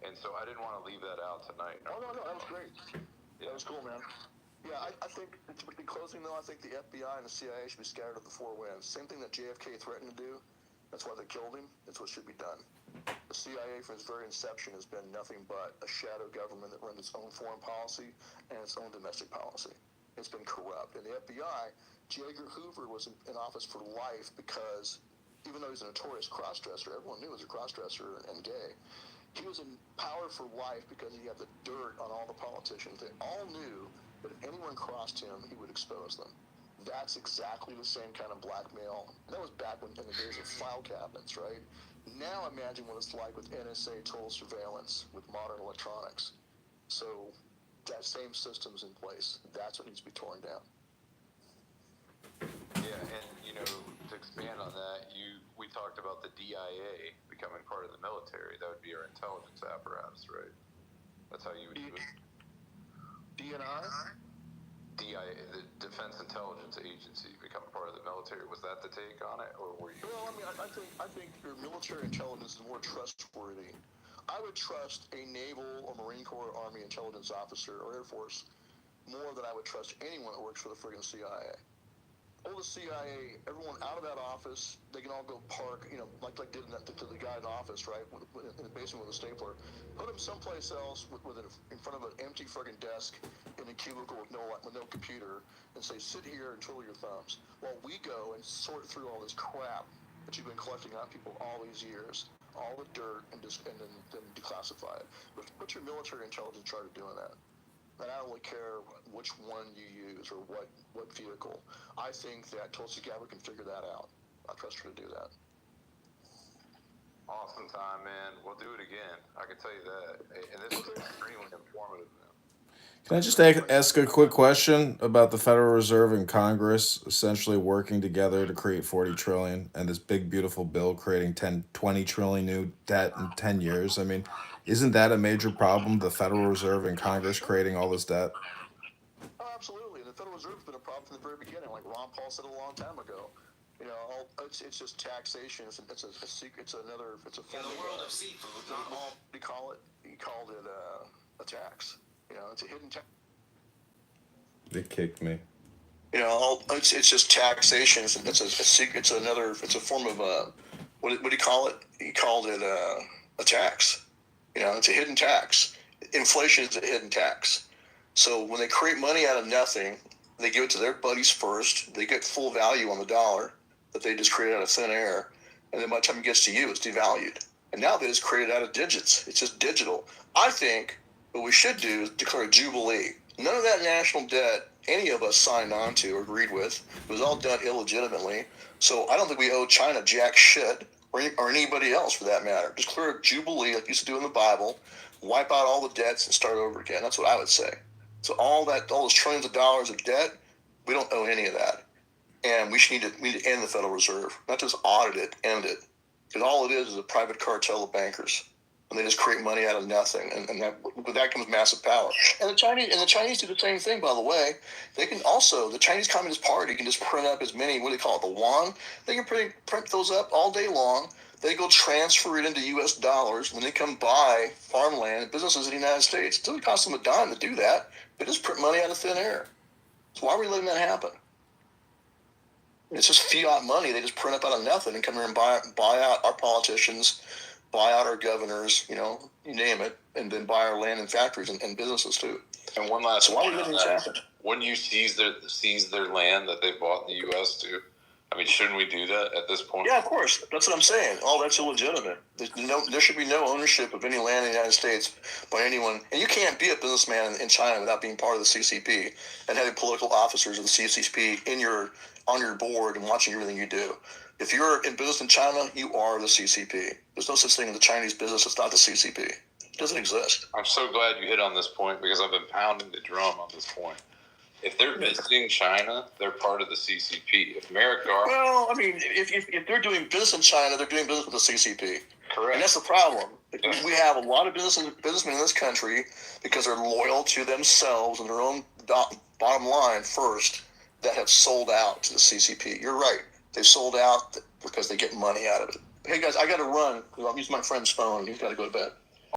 And so I didn't want to leave that out tonight. Oh, no, that was great. Yeah. That was cool, man. Yeah, I think, in closing, though, I think the FBI and the CIA should be scattered at the four winds. Same thing that JFK threatened to do. That's why they killed him. That's what should be done. The CIA, from its very inception, has been nothing but a shadow government that runs its own foreign policy and its own domestic policy. It's been corrupt. And the FBI, J. Edgar Hoover was in office for life because, even though he's a notorious crossdresser, everyone knew he was a crossdresser and gay. He was in power for life because he had the dirt on all the politicians. They all knew that if anyone crossed him, he would expose them. That's exactly the same kind of blackmail. That was back in the days of file cabinets, right? Now imagine what it's like with NSA total surveillance with modern electronics. So that same system's in place. That's what needs to be torn down. Yeah, and to expand on that, we talked about the DIA becoming part of the military. That would be our intelligence apparatus, right? That's how you would do it. DNI? DIA, the Defense Intelligence Agency, becoming part of the military. Was that the take on it, or were you? Well, I mean, I think your military intelligence is more trustworthy. I would trust a Naval or Marine Corps or Army intelligence officer or Air Force more than I would trust anyone that works for the friggin' CIA. The CIA, everyone out of that office, they can all go park, like did to the guy in the office, right, in the basement with a stapler. Put him someplace else in front of an empty friggin' desk in a cubicle with no computer, and say, sit here and twiddle your thumbs, while we go and sort through all this crap that you've been collecting on people all these years, all the dirt, and then declassify it. Put your military intelligence in charge of doing that. And I don't really care which one you use or what vehicle. I think that Tulsi Gabbard can figure that out. I trust her to do that. Awesome time, man. We'll do it again. I can tell you that. And this is extremely informative, man. Can I just ask a quick question about the Federal Reserve and Congress essentially working together to create $40 trillion and this big, beautiful bill creating 20 trillion new debt in 10 years? I mean, isn't that a major problem, the Federal Reserve and Congress creating all this debt? Oh, absolutely. And the Federal Reserve has been a problem from the very beginning, like Ron Paul said a long time ago. It's just taxation. It's a secret. It's a form the world of seafood. What do you call it? He called it a tax. It's a hidden tax. They kicked me. It's just taxation. It's a secret. It's a form of what do you call it? He called it a tax. It's a hidden tax. Inflation is a hidden tax. So when they create money out of nothing, they give it to their buddies first. They get full value on the dollar that they just created out of thin air. And then by the time it gets to you, it's devalued. And now they just create it out of digits. It's just digital. I think what we should do is declare a jubilee. None of that national debt any of us signed on to or agreed with. It was all done illegitimately. So I don't think we owe China jack shit, or anybody else for that matter. Just declare a jubilee like you used to do in the Bible, wipe out all the debts and start over again. That's what I would say. So all those trillions of dollars of debt, we don't owe any of that. And we need to end the Federal Reserve, not just audit it, end it. Because all it is a private cartel of bankers. And they just create money out of nothing. And with that comes massive power. And the Chinese do the same thing, by the way. They can also, the Chinese Communist Party can just print up as many, what do they call it, the yuan? They can print those up all day long. They go transfer it into U.S. dollars. When they come buy farmland and businesses in the United States, it doesn't cost them a dime to do that. They just print money out of thin air. So why are we letting that happen? It's just fiat money. They just print up out of nothing and come here and buy out our politicians, buy out our governors, you name it, and then buy our land and factories and businesses too. And one last point on that. Wouldn't you seize their land that they bought in the U.S. too? I mean, shouldn't we do that at this point? Yeah, of course. That's what I'm saying. All that's illegitimate. There should be no ownership of any land in the United States by anyone. And you can't be a businessman in China without being part of the CCP and having political officers of the CCP on your board and watching everything you do. If you're in business in China, you are the CCP. There's no such thing as a Chinese business that's not the CCP. It doesn't exist. I'm so glad you hit on this point because I've been pounding the drum on this point. If they're visiting China, they're part of the CCP. If America are... Well, I mean, if they're doing business in China, they're doing business with the CCP. Correct. And that's the problem. Yeah. We have a lot of businessmen in this country because they're loyal to themselves and their own bottom line first that have sold out to the CCP. You're right. They sold out because they get money out of it. Hey, guys, I got to run because I'm using my friend's phone. He's got to go to bed.